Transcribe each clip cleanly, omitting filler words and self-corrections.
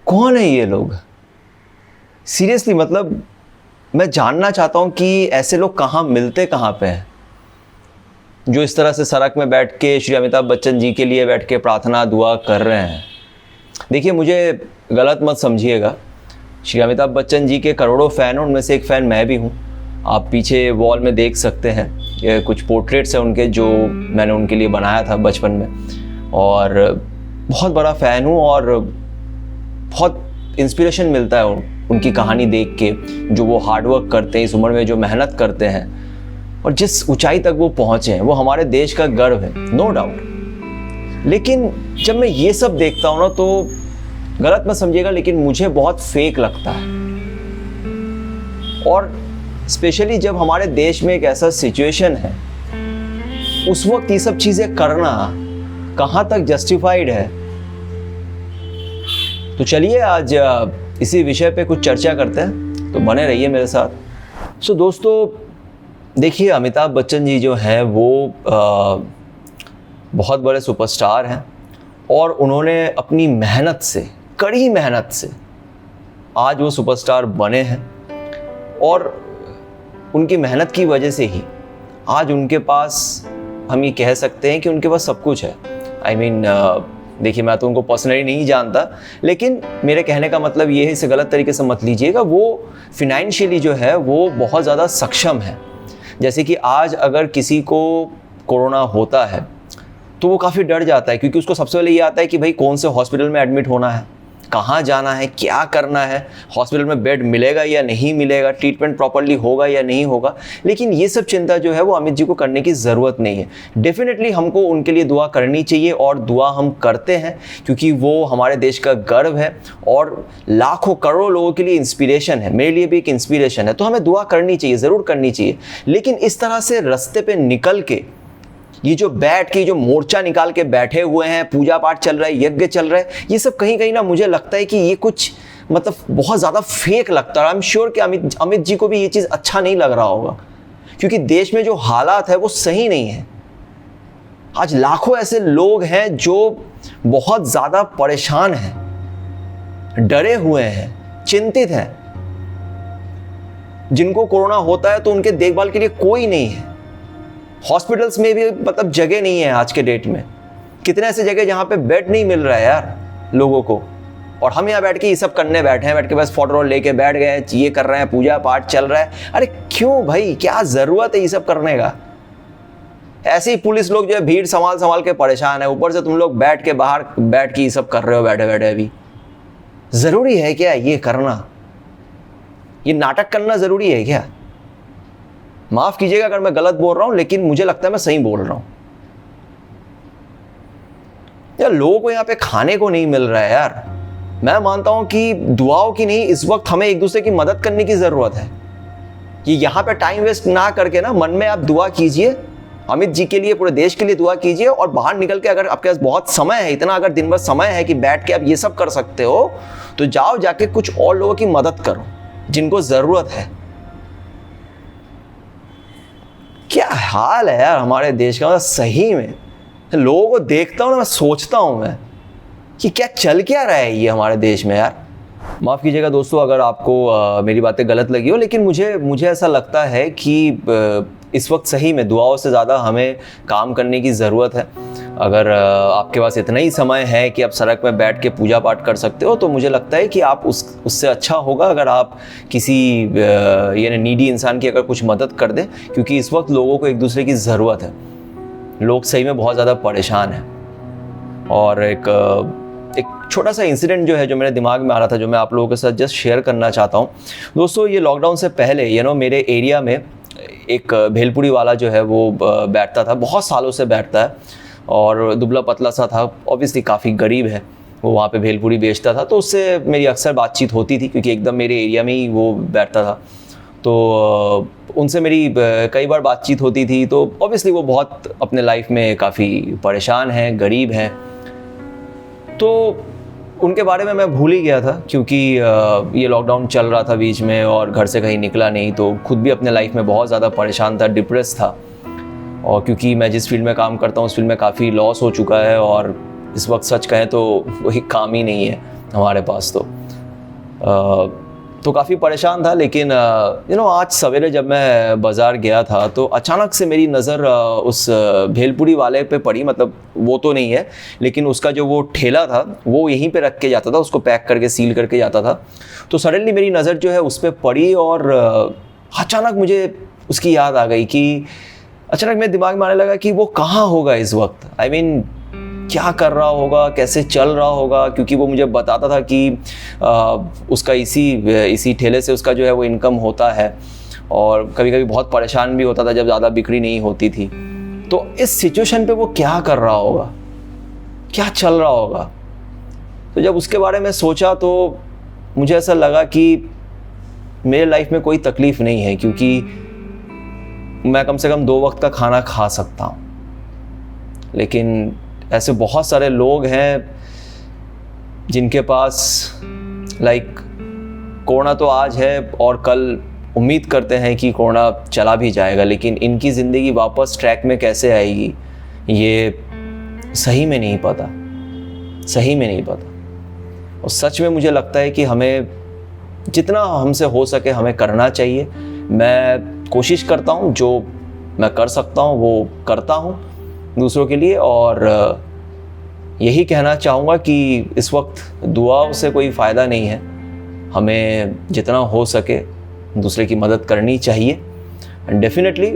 कौन है ये लोग? सीरियसली मतलब मैं जानना चाहता हूँ कि ऐसे लोग कहाँ मिलते कहाँ पे हैं, जो इस तरह से सड़क में बैठ के श्री अमिताभ बच्चन जी के लिए बैठ के प्रार्थना दुआ कर रहे हैं। देखिए, मुझे गलत मत समझिएगा, श्री अमिताभ बच्चन जी के करोड़ों फ़ैन हैं, उनमें से एक फ़ैन मैं भी हूँ। आप पीछे वॉल में देख सकते हैं, ये कुछ पोर्ट्रेट्स हैं उनके जो मैंने उनके लिए बनाया था बचपन में, और बहुत बड़ा फ़ैन हूँ और बहुत इंस्पिरेशन मिलता है उनकी कहानी देख के, जो वो हार्डवर्क करते हैं इस उम्र में, जो मेहनत करते हैं और जिस ऊंचाई तक वो पहुँचे हैं, वो हमारे देश का गर्व है, नो डाउट। लेकिन जब मैं ये सब देखता हूँ ना, तो गलत मत समझिएगा, लेकिन मुझे बहुत फेक लगता है। और स्पेशली जब हमारे देश में एक ऐसा सिचुएशन है, उस वक्त ये सब चीज़ें करना कहाँ तक जस्टिफाइड है। तो चलिए आज इसी विषय पे कुछ चर्चा करते हैं, तो बने रहिए मेरे साथ। सो दोस्तों, देखिए, अमिताभ बच्चन जी जो हैं वो बहुत बड़े सुपरस्टार हैं और उन्होंने अपनी मेहनत से, कड़ी मेहनत से आज वो सुपरस्टार बने हैं, और उनकी मेहनत की वजह से ही आज उनके पास, हम ये कह सकते हैं कि उनके पास सब कुछ है। आई मीन देखिए, मैं तो उनको पर्सनली नहीं जानता, लेकिन मेरे कहने का मतलब ये है, इसे गलत तरीके से मत लीजिएगा, वो फिनेंशियली जो है वो बहुत ज़्यादा सक्षम है। जैसे कि आज अगर किसी को कोरोना होता है तो वो काफ़ी डर जाता है, क्योंकि उसको सबसे पहले ये आता है कि भाई कौन से हॉस्पिटल में एडमिट होना है, कहाँ जाना है, क्या करना है, हॉस्पिटल में बेड मिलेगा या नहीं मिलेगा, ट्रीटमेंट प्रॉपर्ली होगा या नहीं होगा। लेकिन ये सब चिंता जो है वो अमित जी को करने की ज़रूरत नहीं है। डेफिनेटली हमको उनके लिए दुआ करनी चाहिए, और दुआ हम करते हैं, क्योंकि वो हमारे देश का गर्व है और लाखों करोड़ों लोगों के लिए इंस्पिरेशन है। मेरे लिए भी एक इंस्पिरेशन है, तो हमें दुआ करनी चाहिए, ज़रूर करनी चाहिए। लेकिन इस तरह से रास्ते पे निकल के, ये जो बैठ के, जो मोर्चा निकाल के बैठे हुए हैं, पूजा पाठ चल रहा है, यज्ञ चल रहा है, ये सब कहीं कहीं ना मुझे लगता है कि ये कुछ मतलब बहुत ज़्यादा फेक लगता है। आई एम श्योर कि अमित जी को भी ये चीज़ अच्छा नहीं लग रहा होगा, क्योंकि देश में जो हालात है वो सही नहीं है। आज लाखों ऐसे लोग हैं जो बहुत ज़्यादा परेशान हैं, डरे हुए हैं, चिंतित हैं, जिनको कोरोना होता है तो उनके देखभाल के लिए कोई नहीं है। हॉस्पिटल्स में भी मतलब जगह नहीं है आज के डेट में। कितने ऐसे जगह जहाँ पे बेड नहीं मिल रहा है यार लोगों को, और हम यहाँ बैठ के ये सब करने बैठे हैं, बैठ के बस फोटो लेके बैठ गए, ये कर रहे हैं, पूजा पाठ चल रहा है। अरे क्यों भाई, क्या ज़रूरत है ये सब करने का? ऐसे ही पुलिस लोग जो है भीड़ संभाल के परेशान है, ऊपर से तुम लोग बैठ के बाहर बैठ के ये सब कर रहे हो बैठे बैठे। अभी ज़रूरी है क्या ये करना? ये नाटक करना ज़रूरी है क्या? माफ़ कीजिएगा अगर मैं गलत बोल रहा हूँ, लेकिन मुझे लगता है मैं सही बोल रहा हूँ। यार लोगों को यहाँ पे खाने को नहीं मिल रहा है यार। मैं मानता हूँ कि दुआओं की नहीं, इस वक्त हमें एक दूसरे की मदद करने की ज़रूरत है। कि यहाँ पे टाइम वेस्ट ना करके ना, मन में आप दुआ कीजिए, अमित जी के लिए, पूरे देश के लिए दुआ कीजिए, और बाहर निकल के अगर आपके पास बहुत समय है, इतना अगर दिन भर समय है कि बैठ के आप ये सब कर सकते हो, तो जाओ जाके कुछ और लोगों की मदद करो जिनको ज़रूरत है। क्या हाल है यार हमारे देश का, मतलब सही में लोगों को देखता हूँ ना, मैं सोचता हूँ मैं कि क्या चल क्या रहा है ये हमारे देश में यार। माफ़ कीजिएगा दोस्तों अगर आपको मेरी बातें गलत लगी हो, लेकिन मुझे ऐसा लगता है कि इस वक्त सही में दुआओं से ज़्यादा हमें काम करने की ज़रूरत है। अगर आपके पास इतना ही समय है कि आप सड़क में बैठ के पूजा पाठ कर सकते हो, तो मुझे लगता है कि आप उससे अच्छा होगा अगर आप किसी यानी नीडी इंसान की अगर कुछ मदद कर दें, क्योंकि इस वक्त लोगों को एक दूसरे की ज़रूरत है। लोग सही में बहुत ज़्यादा परेशान हैं। और एक छोटा सा इंसिडेंट जो है, जो मेरे दिमाग में आ रहा था, जो मैं आप लोगों के साथ जस्ट शेयर करना चाहता हूँ। दोस्तों, ये लॉकडाउन से पहले मेरे एरिया में एक भेलपुरी वाला जो है वो बैठता था, बहुत सालों से बैठता है, और दुबला पतला सा था, ऑब्वियसली काफ़ी गरीब है। वो वहाँ पे भेलपुरी बेचता था, तो उससे मेरी अक्सर बातचीत होती थी, क्योंकि एकदम मेरे एरिया में ही वो बैठता था। तो उनसे मेरी कई बार बातचीत होती थी। तो ऑब्वियसली वो बहुत अपने लाइफ में काफ़ी परेशान हैं, गरीब हैं। तो उनके बारे में मैं भूल ही गया था, क्योंकि ये लॉकडाउन चल रहा था बीच में और घर से कहीं निकला नहीं, तो खुद भी अपने लाइफ में बहुत ज़्यादा परेशान था, डिप्रेस था। और क्योंकि मैं जिस फील्ड में काम करता हूँ उस फील्ड में काफ़ी लॉस हो चुका है, और इस वक्त सच कहें तो वही काम ही नहीं है, हमारे पास तो काफ़ी परेशान था। लेकिन आज सवेरे जब मैं बाज़ार गया था तो अचानक से मेरी नज़र उस भेलपुरी वाले पे पड़ी। मतलब वो तो नहीं है, लेकिन उसका जो वो ठेला था वो यहीं पे रख के जाता था, उसको पैक करके सील करके जाता था। तो सडनली मेरी नज़र जो है उस पर पड़ी और अचानक मुझे उसकी याद आ गई कि अचानक मेरे दिमाग में आने लगा कि वो कहाँ होगा इस वक्त। I mean, क्या कर रहा होगा, कैसे चल रहा होगा, क्योंकि वो मुझे बताता था कि उसका इसी ठेले से उसका जो है वो इनकम होता है और कभी कभी बहुत परेशान भी होता था जब ज़्यादा बिक्री नहीं होती थी। तो इस सिचुएशन पे वो क्या कर रहा होगा, क्या चल रहा होगा। तो जब उसके बारे में सोचा तो मुझे ऐसा लगा कि मेरे लाइफ में कोई तकलीफ़ नहीं है, क्योंकि मैं कम से कम 2 वक्त का खाना खा सकता हूँ। लेकिन ऐसे बहुत सारे लोग हैं जिनके पास कोरोना तो आज है और कल उम्मीद करते हैं कि कोरोना चला भी जाएगा, लेकिन इनकी ज़िंदगी वापस ट्रैक में कैसे आएगी ये सही में नहीं पता। और सच में मुझे लगता है कि हमें जितना हमसे हो सके हमें करना चाहिए। मैं कोशिश करता हूँ, जो मैं कर सकता हूँ वो करता हूँ दूसरों के लिए। और यही कहना चाहूँगा कि इस वक्त दुआओं से कोई फ़ायदा नहीं है, हमें जितना हो सके दूसरे की मदद करनी चाहिए। एंड डेफिनेटली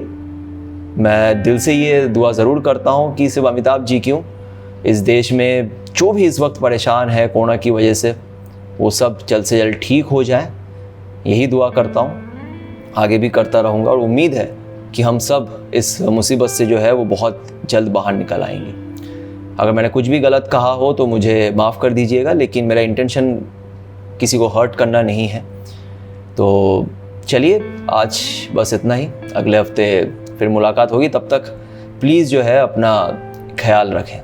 मैं दिल से ये दुआ ज़रूर करता हूँ कि सिर्फ अमिताभ जी क्यों, इस देश में जो भी इस वक्त परेशान है कोरोना की वजह से, वो सब जल्द से जल्द ठीक हो जाए। यही दुआ करता हूँ, आगे भी करता रहूँगा और उम्मीद है कि हम सब इस मुसीबत से जो है वो बहुत जल्द बाहर निकल आएंगे। अगर मैंने कुछ भी गलत कहा हो तो मुझे माफ़ कर दीजिएगा, लेकिन मेरा इंटेंशन किसी को हर्ट करना नहीं है। तो चलिए आज बस इतना ही, अगले हफ्ते फिर मुलाकात होगी। तब तक प्लीज़ जो है अपना ख्याल रखें।